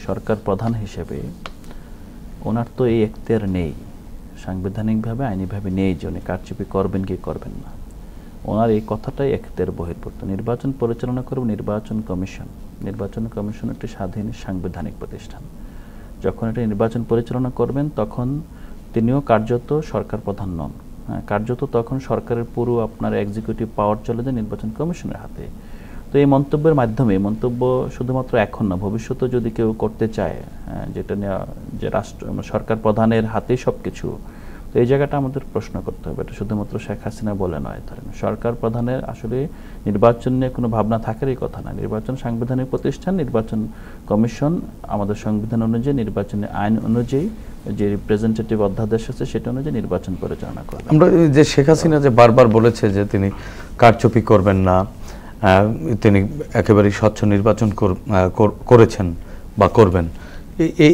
সরকার প্রধান হিসেবে ওনার তো এই এখতিয়ার নেই, সাংবিধানিকভাবে আইনিভাবে নেই যে উনি কারচুপি করবেন কি করবেন না। ওনার এই কথাটাই এখতিয়ার বহির্ভূত। নির্বাচন পরিচালনা করবে নির্বাচন কমিশন। নির্বাচন কমিশন একটি স্বাধীন সাংবিধানিক প্রতিষ্ঠান। যখন এটা নির্বাচন পরিচালনা করবেন তখন তিনিও কার্যত সরকার প্রধান নন। হ্যাঁ, কার্যত তখন সরকারের পুরো আপনার এক্সিকিউটিভ পাওয়ার চলে যায় নির্বাচন কমিশনের হাতে। তো এই মন্তব্যের মাধ্যমে, মন্তব্য শুধুমাত্র এখন না, ভবিষ্যতে যদি কেউ করতে চায়, যেটা যে সরকার প্রধানের হাতেই সব কিছু, তো এই জায়গাটা আমাদের প্রশ্ন করতে হবে। এটা শুধুমাত্র শেখ হাসিনা বলে নয়, ধরেন সরকার প্রধানের আসলে নির্বাচন নিয়ে কোনো ভাবনা থাকারই কথা না। নির্বাচন সাংবিধানিক প্রতিষ্ঠান, নির্বাচন কমিশন আমাদের সংবিধান অনুযায়ী, নির্বাচনের আইন অনুযায়ী যে রিপ্রেজেন্টেটিভ অধ্যাদেশ আছে সেটা অনুযায়ী নির্বাচন পরিচালনা করবে। আমরা যে শেখ হাসিনা যে বারবার বলেছে যে তিনি কারচুপি করবেন না, তিনি একেবারেই স্বচ্ছ নির্বাচন করেছেন বা করবেন,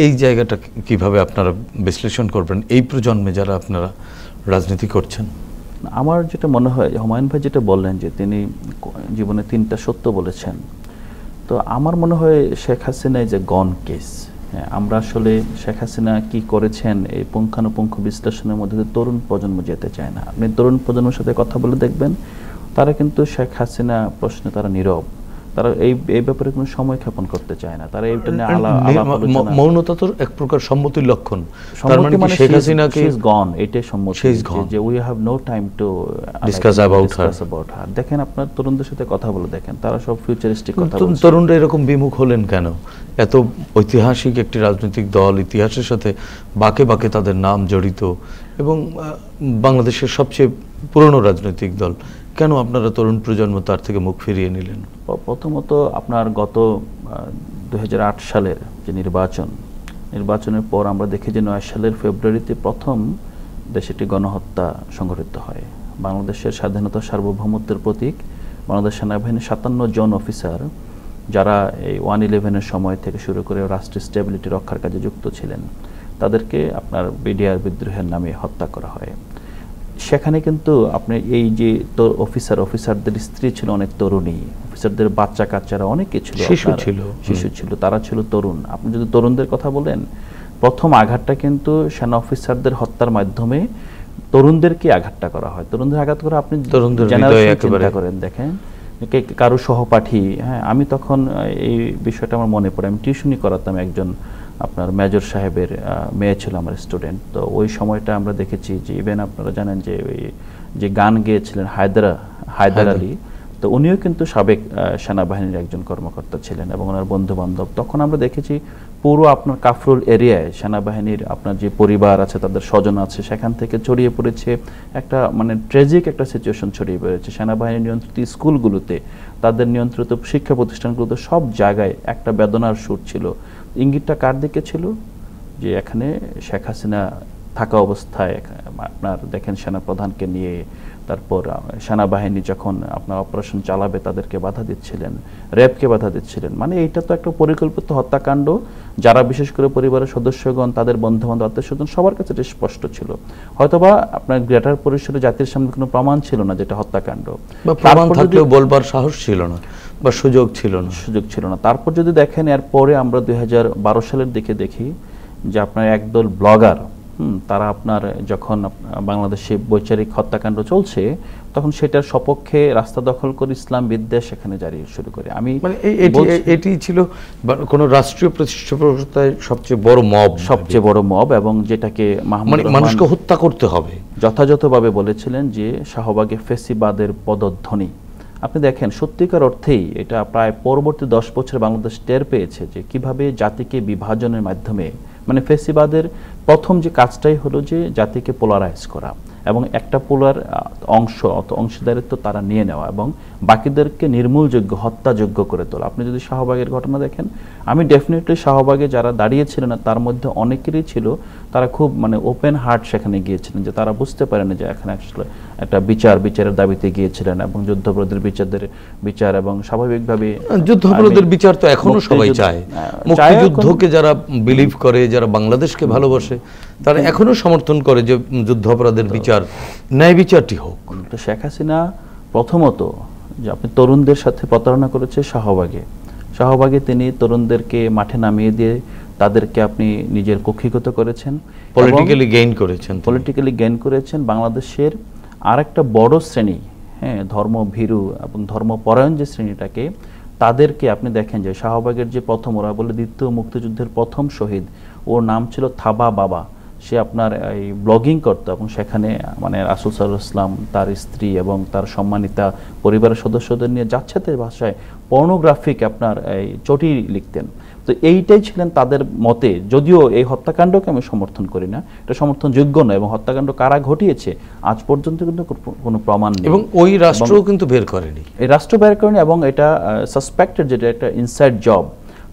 এই জায়গাটা কিভাবে আপনারা বিশ্লেষণ করবেন এই প্রজন্মে যারা আপনারা রাজনীতি করছেন? আমার যেটা মনে হয়, হুমায়ুন ভাই যেটা বললেন যে তিনি জীবনে 3টা সত্য বলেছেন, তো আমার মনে হয় শেখ হাসিনা যে গন কেস। আমরা আসলে শেখ হাসিনা কি করেছেন এই পুঙ্খানুপুঙ্খ বিশ্লেষণের মধ্যে তরুণ প্রজন্ম যেতে চায় না। আপনি তরুণ প্রজন্মের সাথে কথা বলে দেখবেন, তারা কিন্তু শেখ হাসিনা প্রশ্নে তারা নীরব। তারা এই ব্যাপারে কোনো সময় ক্ষেপণ করতে চায় না। তারা এইটা নিয়ে মৌনতা তো এক প্রকার সম্মতির লক্ষণ। তার মানে কি শেখ হাসিনাকে শি ইজ গন, এটাই সম্মতি, যে we have no time to discuss about her. দেখেন আপনার তরুণদের সাথে কথা বলে দেখেন, তারা সব ফিউচারিস্টিক কথা বলছে। তরুণরা এরকম বিমুখ হলেন কেন? এত ঐতিহাসিক একটি রাজনৈতিক দল, ইতিহাসের সাথে বাঁকে বাঁকে তাদের নাম জড়িত এবং বাংলাদেশের সবচেয়ে পুরনো রাজনৈতিক দল, কেন আপনারা তরুণ প্রজন্ম তার থেকে মুখ ফিরিয়ে নিলেন? প্রথমত আপনার গত 2008 সালের যে নির্বাচনের পর আমরা দেখি যে 9 সালের ফেব্রুয়ারিতে প্রথম দেশে একটি গণহত্যা সংঘটিত হয়। বাংলাদেশের স্বাধীনতা সার্বভৌমত্বের প্রতীক বাংলাদেশ সেনাবাহিনীর 57 জন অফিসার, যারা এই 1/11-এর সময় থেকে শুরু করে রাষ্ট্রের স্টেবিলিটি রক্ষার কাজে যুক্ত ছিলেন, তাদেরকে আপনার বিডিআর বিদ্রোহের নামে হত্যা করা হয়। সেখানে কিন্তু আপনি এই যে অফিসারদের স্ত্রী ছিল অনেক তরুণী, অফিসারদের বাচ্চা কাচ্চারা অনেকে ছিল, শিশু ছিল, তারা ছিল তরুণ। আপনি যদি তরুণদের কথা বলেন, প্রথম আঘাতটা কিন্তু সেনা অফিসারদের হত্যার মাধ্যমে তরুণদেরকে আঘাতটা করা হয়। তরুণদের আঘাত করে আপনি চিন্তা করেন, দেখেন কারো সহপাঠী। হ্যাঁ, আমি তখন এই বিষয়টা আমার মনে পড়ে, আমি টিউশনি করাতাম, একজন আপনার মেজর সাহেবের মেয়ে ছিল আমার স্টুডেন্ট। তো ওই সময়টা আমরা দেখেছি যে ইভেন আপনারা জানেন যে ওই যে গান গেয়েছিলেন হায়দার আলী, তো উনিও কিন্তু সাবেক সেনাবাহিনীর একজন কর্মকর্তা ছিলেন এবং ওনার বন্ধু বান্ধব। তখন আমরা দেখেছি পুরো আপনার কাফরুল এরিয়ায় সেনাবাহিনীর আপনার যে পরিবার আছে, তাদের স্বজন আছে, সেখান থেকে ছড়িয়ে পড়েছে একটা মানে ট্র্যাজিক একটা সিচুয়েশন ছড়িয়ে পড়েছে। সেনাবাহিনী নিয়ন্ত্রিত স্কুলগুলোতে, তাদের নিয়ন্ত্রিত শিক্ষা প্রতিষ্ঠানগুলোতে, সব জায়গায় একটা বেদনার সুর ছিল। ইঙ্গিতটা কার দিকে ছিল? যে এখানে শেখ হাসিনা থাকা অবস্থায় আপনার দেখেন সেনাপ্রধানকে নিয়ে, তারপর সেনাবাহিনী যখন আপনার অপারেশন চালাবে তাদেরকে বাধা দিচ্ছিলেন, র্যাবকে বাধা দিচ্ছিলেন। মানে এইটা তো একটা পরিকল্পিত হত্যাকাণ্ড, যারা বিশেষ করে পরিবারের সদস্যগণ, তাদের বন্ধুবান্ধব, আত্মীয়স্বজন, সবার কাছে এটা স্পষ্ট ছিল। হয়তোবা আপনার গ্রেটার পরিসরে জাতির সামনে কোনো প্রমাণ ছিল না যেটা হত্যাকাণ্ড, প্রমাণ থাকলেও বলবার সাহস ছিল না বা সুযোগ ছিল না। তারপর যদি দেখেন, এরপরে আমরা 2012 সালের দিকে দেখি যে আপনার একদল ব্লগার, তারা আপনার যখন বাংলাদেশে বৈচারিক হত্যাকাণ্ড চলছে, তখন সেটার সপক্ষে রাস্তা দখল করে ইসলাম বিদ্বেষ সেখানে জারি শুরু করে। আমি এটি ছিল কোন রাষ্ট্রীয় প্রতিষ্ঠায় সবচেয়ে বড় মব, এবং যেটাকে মানুষকে হত্যা করতে হবে যথাযথভাবে বলেছিলেন যে শাহবাগে ফেসিবাদের পদধ্বনি। আপনি দেখেন সত্যিকার অর্থেই এটা প্রায় পরবর্তী 10 বছর বাংলাদেশ টের পেয়েছে যে কিভাবে জাতিকে বিভাজনের মাধ্যমে, মানে ফেসিবাদের প্রথম যে কাজটাই হলো যে জাতিকে পোলারাইজ করা এবং একটা পোলার অংশীদারিত্ব তারা নিয়ে নেওয়া এবং বাকিদেরকে নির্মূলযোগ্য, হত্যাযোগ্য করে তোলা। আপনি যদি শাহবাগের ঘটনা দেখেন, আমি ডেফিনেটলি শাহবাগে যারা দাঁড়িয়েছিলেন তার মধ্যে অনেকেরই ছিল, তারা খুব মানে ওপেন হার্ট সেখানে গিয়েছিলেন, যে তারা বুঝতে পারেন যে এখানে আসলে একটা বিচারের দাবিতে গিয়েছিলেন এবং যুদ্ধাপরাধীর বিচার এবং স্বাভাবিকভাবে যুদ্ধাপরাধীর বিচার তো এখনো সবাই চায়। মুক্তিযুদ্ধকে যারা বিলিভ করে, যারা বাংলাদেশকে ভালোবাসে, তারা এখনো সমর্থন করে যে যুদ্ধাপরাধের বিচার, ন্যায় বিচারটি হোক। তো শেখ হাসিনা প্রথমত যে আপনি তরুণদের সাথে প্রতারণা করেছে শাহবাগে তিনি তরুণদেরকে মাঠে নামিয়ে দিয়ে তাদেরকে আপনি নিজের কক্ষিগত করেছেন, পলিটিক্যালি গেইন করেছেন। বাংলাদেশের আরেকটা বড় শ্রেণী, হ্যাঁ, ধর্মভীরু এবং ধর্মপরায়ণ যে শ্রেণীটাকে, তাদেরকে আপনি দেখেন যে শাহবাগের যে প্রথম, ওরা বলে দ্বিতীয় মুক্তিযুদ্ধের প্রথম শহীদ, ওর নাম ছিল থাবা বাবা। সে আপনার এই ব্লগিং করতো এবং সেখানে মানে রাসূল সাল্লাল্লাহু আলাইহি ওয়াসাল্লাম, তার স্ত্রী এবং তার সম্মানিতা পরিবারের সদস্যদের নিয়ে যাচ্ছেতাই ভাষায় পর্নোগ্রাফিক আপনার এই চটি লিখতেন। তো এইটাই ছিলেন তাদের মতে। যদিও এই হত্যাকাণ্ডকে আমি সমর্থন করি না, এটা সমর্থনযোগ্য নয়, এবং হত্যাকাণ্ড কারা ঘটিয়েছে আজ পর্যন্ত কিন্তু কোনো প্রমাণ নেই, এবং ওই রাষ্ট্রও কিন্তু বের করেনি, এই রাষ্ট্র বের করেনি, এবং এটা সাসপেক্টেড, যেটা একটা ইনসাইড জব।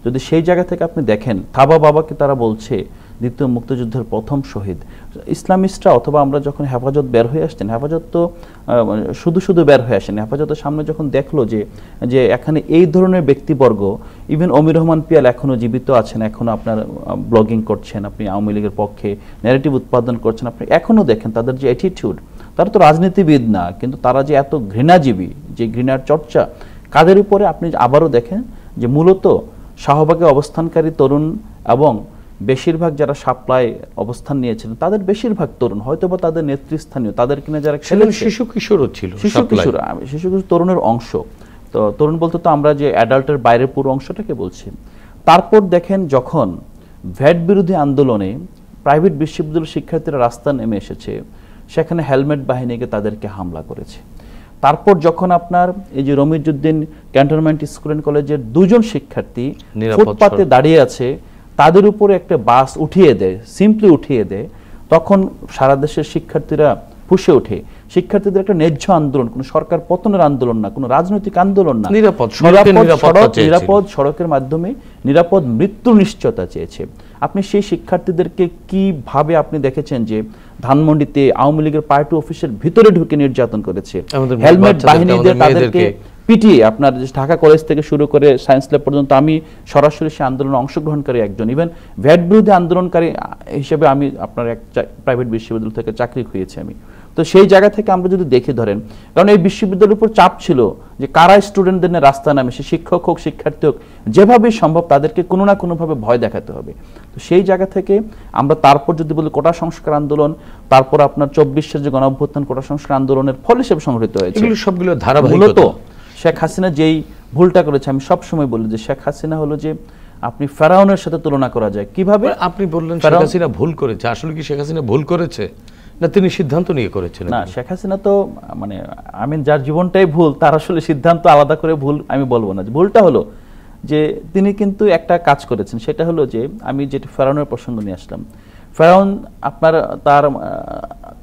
যদি সেই জায়গা থেকে আপনি দেখেন, থাবা বাবাকে তারা বলছে দ্বিতীয় মুক্তিযুদ্ধের প্রথম শহীদ। ইসলামিস্টরা অথবা আমরা যখন হেফাজত বের হয়ে আসছেন, হেফাজত তো শুধু শুধু বের হয়ে আসেন, হেফাজতের সামনে যখন দেখলো যে এখানে এই ধরনের ব্যক্তিবর্গ, ইভেন অমির রহমান পিয়াল এখনও জীবিত আছেন, এখনও আপনার ব্লগিং করছেন, আপনি আওয়ামী লীগের পক্ষে ন্যারেটিভ উৎপাদন করছেন, আপনি এখনও দেখেন তাদের যে অ্যাটিটিউড, তারা তো রাজনীতিবিদ না, কিন্তু তারা যে এত ঘৃণাজীবী, যে ঘৃণার চর্চা কাদের উপরে, আপনি আবারও দেখেন যে মূলত শাহবাগে অবস্থানকারী তরুণ এবং বেশিরভাগ যারা সাপ্লাই অবস্থান নিয়েছিলেন তাদের বেশিরভাগ তরুণ, হয়তোবা তাদের নেতৃস্থানীয়, তাদের কিনা যারা শিশু কিশোরও ছিল, শিশু কিশোর তরুণের অংশ। তো তরুণ বলতে তো আমরা যে অ্যাডাল্টের বাইরের পুরো অংশটাকে বলছি। তারপর দেখেন যখন ভ্যাট বিরোধী আন্দোলনে প্রাইভেট বিশ্ববিদ্যালয়ের শিক্ষার্থীরা রাস্তা নেমে এসেছে, সেখানে হেলমেট বাহিনীকে তাদেরকে হামলা করেছে। তারপর যখন আপনার এই যে রমিজউদ্দিন ক্যান্টনমেন্ট স্কুল অ্যান্ড কলেজের দুজন শিক্ষার্থী ফুটপাতে দাঁড়িয়ে আছে, তাদের উপরে একটা বাস উঠিয়ে দেয়, সিম্পলি উঠিয়ে দেয়, তখন সারা দেশের শিক্ষার্থীরা ফুঁসে ওঠে। শিক্ষার্থীদের একটা ন্যায্য আন্দোলন, কোনো সরকার পতনের আন্দোলন না, কোনো রাজনৈতিক আন্দোলন না, নিরাপদ সড়কের মাধ্যমে নিরাপদ মৃত্যু নিশ্চয়তা চেয়েছে। আপনি সেই শিক্ষার্থীদেরকে কিভাবে আপনি দেখেছেন যে ধানমন্ডিতে আওয়ামী লীগের পার্টি অফিসের ভিতরে ঢুকে নির্যাতন করেছে, হেলমেট বাহিনীদের তাদেরকে পিটিয়ে, আপনার ঢাকা কলেজ থেকে শুরু করে সায়েন্স ল্যাব পর্যন্ত, আমি সরাসরি সে আন্দোলনে অংশগ্রহণকারী একজন, ইভেন ভ্যাট বিরোধী আন্দোলনকারী হিসেবে আমি আপনার এক প্রাইভেট বিশ্ববিদ্যালয় থেকে চাকরি খুঁজেছি আমি। তো সেই জায়গা থেকে আমরা যদি দেখে ধরেন, কারণ এই বিশ্ববিদ্যালয়ের উপর চাপ ছিল যে কারা স্টুডেন্টদের নিয়ে রাস্তা নামে, সে শিক্ষক হোক শিক্ষার্থী হোক, যেভাবেই সম্ভব তাদেরকে কোনো না কোনোভাবে ভয় দেখাতে হবে। তো সেই জায়গা থেকে আমরা তারপর যদি বলি কোটা সংস্কার আন্দোলন, তারপর আপনার 24-এর যে গণঅভ্যুত্থান কোটা সংস্কার আন্দোলনের ফল হিসেবে সংঘটিত হয়েছে, সবগুলো ধারাবাহিকতা। শেখ হাসিনা যেই ভুলটা করেছে, আমি সবসময় বলি যে শেখ হাসিনা হলো যে আপনি ফেরাউনের সাথে তুলনা করা যায় কিভাবে। আপনি বললেন শেখ হাসিনা ভুল করেছে, আসলে কি শেখ হাসিনা ভুল করেছে না তিনি সিদ্ধান্ত নিয়ে করেছিলেন? না, শেখ হাসিনা তো মানে আমি যার জীবনটাই ভুল, তার আসলে সিদ্ধান্ত আলাদা করে ভুল আমি বলবো না। ভুলটা হলো যে তিনি কিন্তু একটা কাজ করেছেন, সেটা হলো যে আমি যেটা ফেরাউনের প্রসঙ্গ নিয়ে আসলাম, ফেরাউন আপনার তার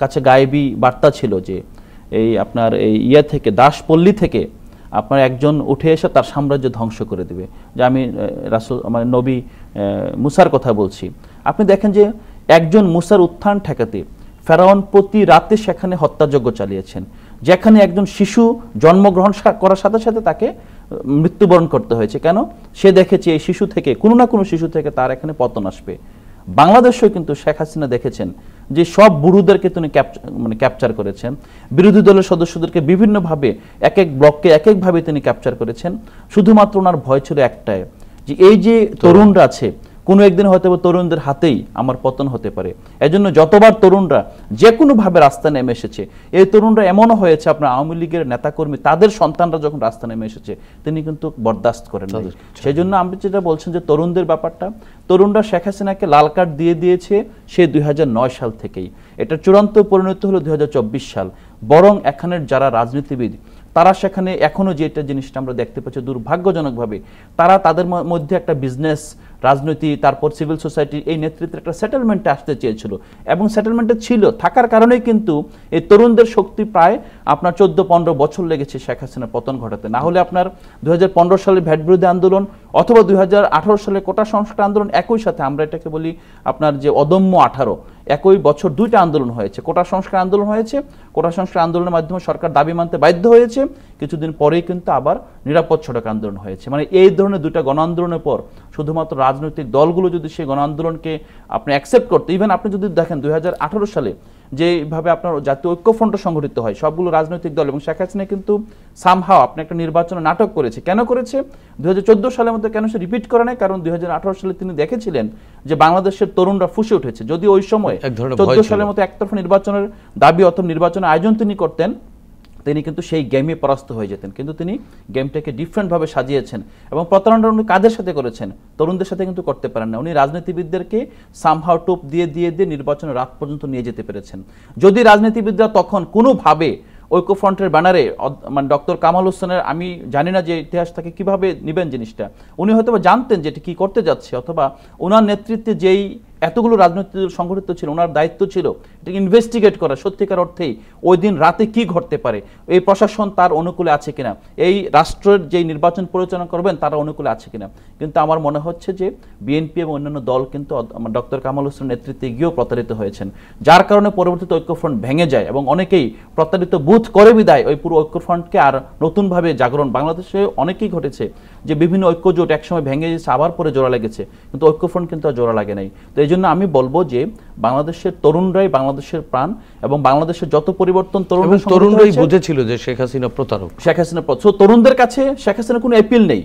কাছে গায়েবী বার্তা ছিল যে এই আপনার এই থেকে দাসপল্লী থেকে আপনার একজন উঠে এসে তার সাম্রাজ্য ধ্বংস করে দিবে, যে আমি রাসূল মানে নবী মুসার কথা বলছি। আপনি দেখেন যে একজন মুসার উত্থান ঠেকাতে ফেরাউন প্রতি রাতে সেখানে হত্যাযজ্ঞ চালিয়েছেন, যেখানে একজন শিশু জন্মগ্রহণ করার সাথে সাথে তাকে মৃত্যুবরণ করতে হয়েছে। কেন? সে দেখেছে এই শিশু থেকে, কোনো না কোনো শিশু থেকে তার এখানে পতন আসবে। বাংলাদেশেও কিন্তু শেখ হাসিনা দেখেছেন যে সব বুড়োদেরকে তিনি ক্যাপচার করেছেন, বিরোধী দলের সদস্যদেরকে বিভিন্নভাবে এক এক ব্লককে এক একভাবে তিনি ক্যাপচার করেছেন। শুধুমাত্র ওনার ভয় ছিল একটাই, যে এই যে তরুণরা আছে, কোনো একদিন হয়তো তরুণদের হাতেই আমার পতন হতে পারে। এজন্য যতবার তরুণরা যে কোনোভাবে রাস্তা নেমে এসেছে, এই তরুণরা এমনও হয়েছে আপনার আওয়ামী লীগের নেতাকর্মী তাদের সন্তানরা যখন রাস্তা নেমে এসেছে তিনি কিন্তু বরদাস্ত করেন না। সেই জন্য আমি যেটা বলছেন যে তরুণদের ব্যাপারটা, তরুণরা শেখ হাসিনাকে লাল কার্ড দিয়ে দিয়েছে সে 2009 সাল থেকেই। এটা চূড়ান্ত পরিণত হলো 2024 সাল। বরং এখানের যারা রাজনীতিবিদ তারা সেখানে এখনো যেটা জিনিসটা আমরা দেখতে পাচ্ছি দুর্ভাগ্যজনকভাবে, তারা তাদের মধ্যে একটা বিজনেস, রাজনীতি, তারপর সিভিল সোসাইটি এই নেতৃত্বের একটা সেটেলমেন্টে আসতে চেয়েছিল, এবং সেটেলমেন্টে ছিল থাকার কারণেই কিন্তু এই তরুণদের শক্তি প্রায় আপনার 14-15 বছর লেগেছে শেখ হাসিনার পতন ঘটাতে। না হলে আপনার 2015 সালে ভ্যাট বিরোধী আন্দোলন অথবা 2018 সালে কোটা সংস্কার আন্দোলন একই সাথে, আমরা এটাকে বলি আপনার যে অদম্য 18, একই বছর দুইটা আন্দোলন হয়েছে। কোটা সংস্কার আন্দোলন হয়েছে, কোটা সংস্কার আন্দোলনের মাধ্যমে সরকার দাবি মানতে বাধ্য হয়েছে, কিছুদিন পরেই কিন্তু আবার নিরাপদ সড়ক আন্দোলন হয়েছে। মানে এই ধরনের দুইটা গণ আন্দোলনের পর শুধুমাত্র রাজনৈতিক দলগুলো যদি সেই গণ আন্দোলনকে আপনি অ্যাকসেপ্ট করতে, ইভেন আপনি যদি দেখেন 2018 সালে যেভাবে আপনার জাতীয় ঐক্যফ্রন্ট সংগঠিত হয় সবগুলো রাজনৈতিক দল, এবং শেখ হাসিনা কিন্তু সামহাও আপনি একটা নির্বাচনে নাটক করেছে। কেন করেছে? 2014 সালের মধ্যে কেন সে রিপিট করে নাই? কারণ 2018 সালে তিনি দেখেছিলেন যে বাংলাদেশের তরুণরা ফুসে উঠেছে। যদি ওই সময় 14 সালের মতো একতরফা নির্বাচনের দাবি অথবা নির্বাচনের আয়োজন তিনি করতেন, তিনি কিন্তু সেই গেমে পরাস্ত হয়ে যেতেন। কিন্তু তিনি গেমটাকে ডিফারেন্টভাবে সাজিয়েছেন এবং প্রতারণা উনি কাদের সাথে করেছেন? তরুণদের সাথে কিন্তু করতে পারেন না। উনি রাজনীতিবিদদেরকে সামহাও টোপ দিয়ে দিয়ে দিয়ে নির্বাচনের রাত পর্যন্ত নিয়ে যেতে পেরেছেন। যদি রাজনীতিবিদরা তখন কোনোভাবে ঐক্যফ্রন্টের ব্যানারে মানে ডক্টর কামাল হোসেনের, আমি জানি না যে ইতিহাস থেকে কিভাবে নেবেন জিনিসটা, উনি হয়তো জানতেন যে এটি কী করতে যাচ্ছে, অথবা ওনার নেতৃত্বে যেই এতগুলো রাজনৈতিক সংগঠিত ছিল, ওনার দায়িত্ব ছিল এটাকে ইনভেস্টিগেট করা, সত্যিকার অর্থেই ওই দিন রাতে কি ঘটতে পারে, এই প্রশাসন তার অনুকূলে আছে কিনা, এই রাষ্ট্রের যেই নির্বাচন পরিচালনা করবেন তারা অনুকূলে আছে কিনা। কিন্তু আমার মনে হচ্ছে যে বিএনপি এবং অন্যান্য দল কিন্তু ডক্টর কামাল হোসেনের নেতৃত্বে গিয়েও প্রতারিত হয়েছেন, যার কারণে পরবর্তীতে ঐক্যফ্রন্ট ভেঙে যায় এবং অনেকেই প্রতারিত বোধ করে বিদায় ওই পুরো ঐক্যফ্রন্টকে আর নতুনভাবে জাগরণ। বাংলাদেশে অনেকেই ঘটেছে যে বিভিন্ন ঐক্যজোট একসময় ভেঙে গেছে, আবার পরে জোড়া লেগেছে, কিন্তু ঐক্যফ্রন্ট কিন্তু আর জোড়া লাগে নাই। তো এই জন্য আমি বলবো যে বাংলাদেশের তরুণরাই বাংলাদেশের প্রাণ, এবং বাংলাদেশের যত পরিবর্তন তরুণরাই বুঝেছিল যে শেখ হাসিনা প্রতারক। শেখ হাসিনা তরুণদের কাছে শেখ হাসিনা কোনো অ্যাপিল নেই,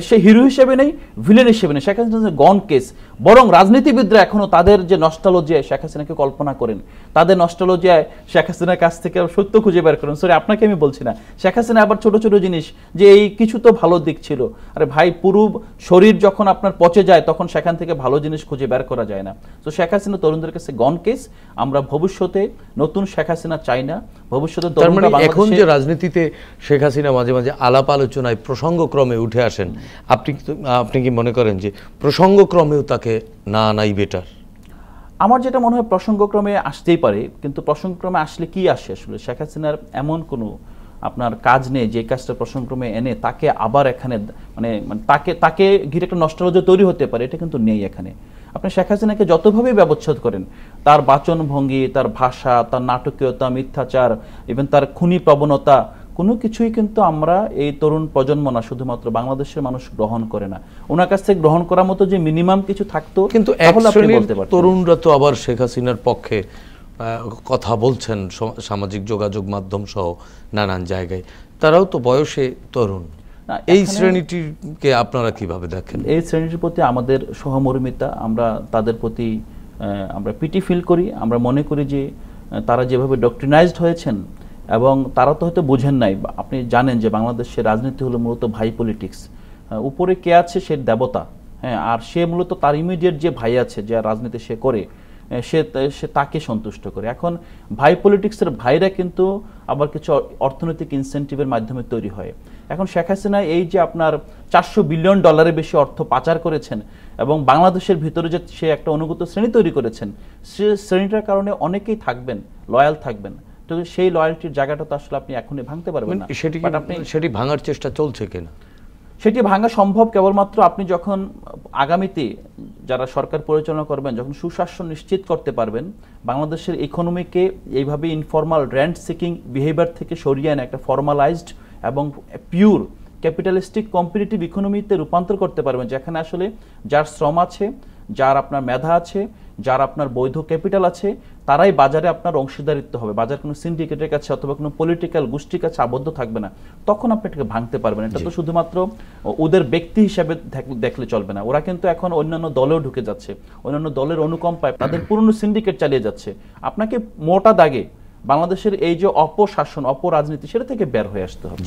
সে হিরো হিসেবে নেই, ভিলেন হিসেবে নেই। শেখ হাসিনা গন কেস। বরং রাজনীতিবিদরা এখনো তাদের যে নস্টালজিয়ায় শেখ হাসিনাকে কল্পনা করেন, তাদের নস্টালজিয়ায় শেখ হাসিনার কাছ থেকে সত্য খুঁজে বের করেন। সরি, আপনাকে আমি বলছি না, শেখ হাসিনা আবার ছোট ছোট জিনিস যে এই কিছু তো ভালো দিক ছিল। আরে ভাই, পুরো শরীর যখন আপনার পচে যায় তখন সেখান থেকে ভালো জিনিস খুঁজে বের করা যায় না। তো শেখ হাসিনা তরুণদের কাছে গন কেস। আমরা ভবিষ্যতে নতুন শেখ হাসিনা চাই না। ভবিষ্যতে এখন যে রাজনীতিতে শেখ হাসিনা মাঝে মাঝে আলাপ আলোচনায় প্রসঙ্গক্রমে উঠে আসেন, আপনি কি মনে করেন যে প্রসঙ্গক্রমেও তাকে না আনাই বেটার? আমার যেটা মনে হয় প্রসঙ্গক্রমে আসতেই পারে, কিন্তু প্রসঙ্গক্রমে আসলে কি আসে? আসলে শেখ হাসিনার এমন কোনো আপনার কাজ নেই যে কাজটা প্রসঙ্গক্রমে এনে তাকে আবার এখানে মানে তাকে ঘিরে একটা নস্টালজি তৈরি হতে পারে, এটা কিন্তু নেই এখানে। আপনি শেখ হাসিনাকে যতভাবেই ব্যবচ্ছেদ করেন, তার বাচনভঙ্গি, তার ভাষা, তার নাটকীয়তা, মিথ্যাচার, ইভেন তার খুনি প্রবণতা, কোনো কিছুই কিন্তু আমরা এই তরুণ প্রজন্ম না, শুধুমাত্র বাংলাদেশের মানুষ গ্রহণ করে না। ওনার কাছ থেকে গ্রহণ করার মতো যে মিনিমাম কিছু থাকতো, কিন্তু তরুণরা তো আবার শেখ হাসিনার পক্ষে কথা বলছেন সামাজিক যোগাযোগ মাধ্যম সহ নানান জায়গায়, তারাও তো বয়সে তরুণ। এই শ্রেণীটিকে আপনারা কিভাবে দেখেন? এই শ্রেণীটির প্রতি আমাদের সহমর্মিতা, আমরা তাদের প্রতি আমরা পিটি ফিল করি। আমরা মনে করি যে তারা যেভাবে ডক্ট্রিনাইজড হয়েছেন, এবং তারা তো হয়তো বোঝেন নাই। আপনি জানেন যে বাংলাদেশের রাজনীতি হলো মূলত ভাই পলিটিক্স। উপরে কে আছে সে দেবতা, হ্যাঁ, আর সে মূলত তার ইমিডিয়েট যে ভাই আছে, যে রাজনীতি সে করে, সে তাকে সন্তুষ্ট করে। এখন ভাই পলিটিক্সের ভাইরা কিন্তু আবার কিছু অর্থনৈতিক ইনসেন্টিভের মাধ্যমে তৈরি হয়। এখন শেখ হাসিনা এই যে আপনার $400 বিলিয়ন বেশি অর্থ পাচার করেছেন, এবং বাংলাদেশের ভিতরে যে সে একটা অনুগত শ্রেণী তৈরি করেছেন, সে শ্রেণীটার কারণে অনেকেই থাকবেন, লয়াল থাকবেন। তো সেই লয়ালটির জায়গাটা তো আসলে আপনি এখনই ভাঙতে পারবেন না। সেটি ভাঙার চেষ্টা চলছে কিনা? সেটি ভাঙা সম্ভব কেবলমাত্র আপনি যখন আগামীতে যারা সরকার পরিচালনা করবেন, যখন সুশাসন নিশ্চিত করতে পারবেন, বাংলাদেশের ইকোনমিকে এইভাবে ইনফর্মাল রেন্ট সিকিং বিহেভিয়ার থেকে সরিয়ে এনে একটা ফর্মালাইজড এবং পিওর ক্যাপিটালিস্টিক কম্পিটিটিভ ইকোনমিতে রূপান্তর করতে পারবেন, যেখানে আসলে যার শ্রম আছে, যার আপনার মেধা আছে, যার আপনার বৈধ ক্যাপিটাল আছে, তারাই বাজারে আপনার অংশীদারিত্ব হবে। বাজার কোনো সিন্ডিকেটের কাছে অথবা কোনো পলিটিক্যাল গোষ্ঠীর কাছে আবদ্ধ থাকবে না। তখন আপনি এটাকে ভাঙতে পারবেন। এটা তো শুধুমাত্র ওদের ব্যক্তি হিসাবে দেখলে চলবে না। ওরা কিন্তু এখন অন্যান্য দলেও ঢুকে যাচ্ছে, অন্যান্য দলের অনুকম্পায় তাদের পুরনো সিন্ডিকেট চালিয়ে যাচ্ছে। আপনাকে মোটা দাগে বাংলাদেশের এই যে অপশাসন, অপরাজনীতি, সেটা থেকে বের হয়ে আসতে হবে।